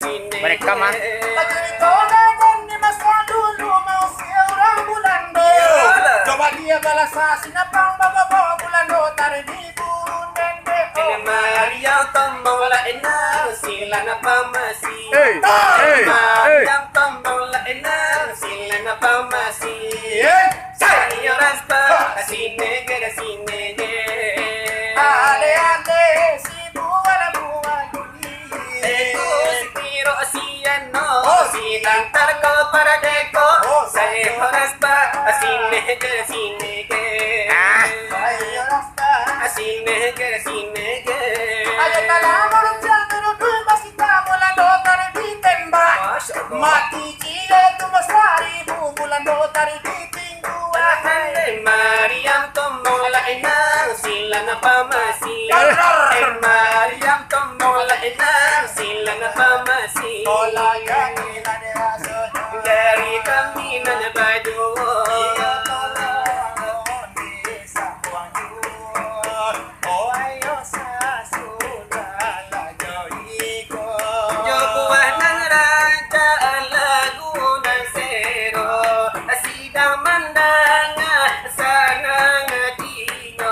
Mereka mah. Cerita dan di masa dulu mau seorang Bulando. Coba dia balas sinapang bawa Bulando tarik di bunden deko. Maria tombong la ena sila na pamasi. Maria tombong la ena sila na pamasi. Saya raspa asinege. Ale ale si buala buala. Eko si tiro asiano silang tarko para deko. Saya raspa asinege. Saya rasta. Asinege. Ayo talamor jangro tu masih Bulando tarik di tembak. Mati cile tu masari Bulando tarik di tingguan. Mariam tombong la ena sila na pamasi. Mariam tombong la ena sila na pamasi. Ola yang ila de asal. Dari kami na baju. Jo buah nang raja laguna sero asidang mandanga sanang dino.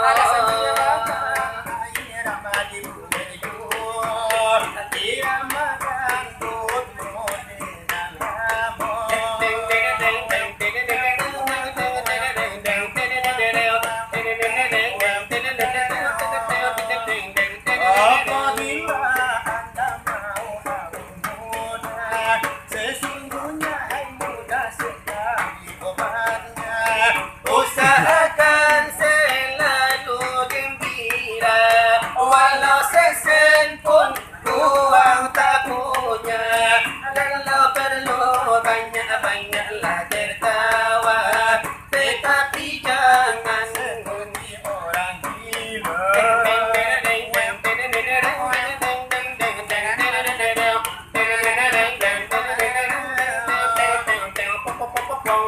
Usahakan selalu gembira, walau sesen pun uang tak punya. Kalau perlu banyak-banyaklah tertawa, tetapi jangan mengundi orang gila.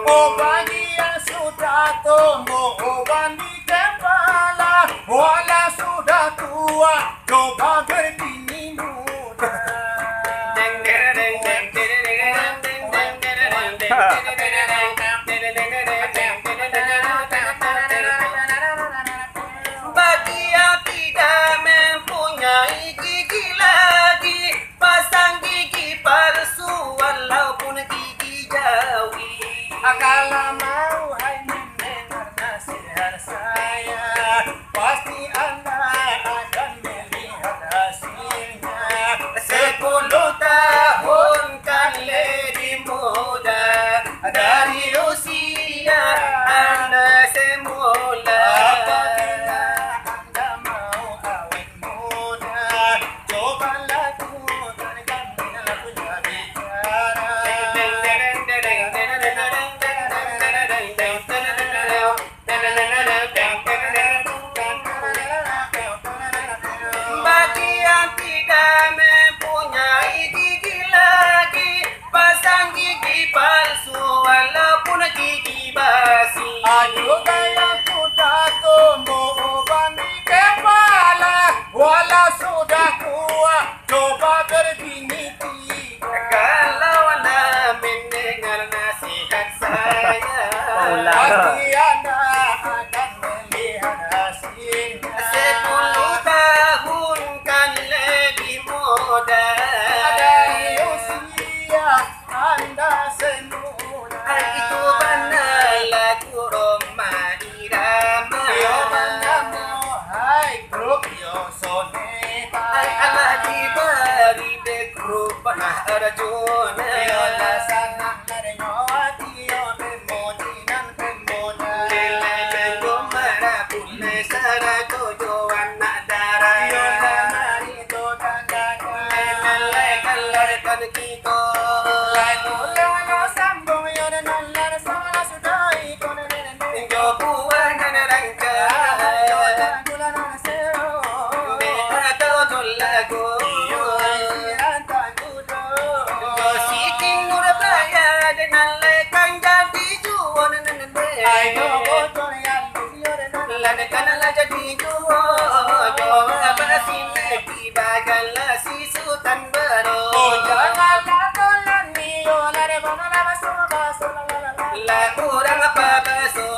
Oh bagi yang sudah tumbuh uban di kepala, walau sudah tua coba berdiri muda. Bagi yang tidak mempunyai gigi lagi, pasang gigi palsu walaupun gigi jawi. Kalau mau hai mendengar nasihat saya, pasti Anda akan melihat hasilnya. 10 tahun kan lebih muda dari usia Anda semula. Apabila Anda mau awet muda, coba lakukan kamilah punya bicara. Bagi yang tidak mempunyai gigi lagi, pasang gigi palsu walaupun gigi basi. Ayo yang sudah tumbuh uban di kepala, walau sudah tua, coba berbini tiga. Kalau Anda mendengar nasihat saya, Pasti Anda akan melihat hasilnya. 10 tahun kan lebih muda Dari usia Anda semula. Itu benar lagu Roma Irama. Yo manamu, hai grup yo soneta. Allah diberi deku Lah urang apa besok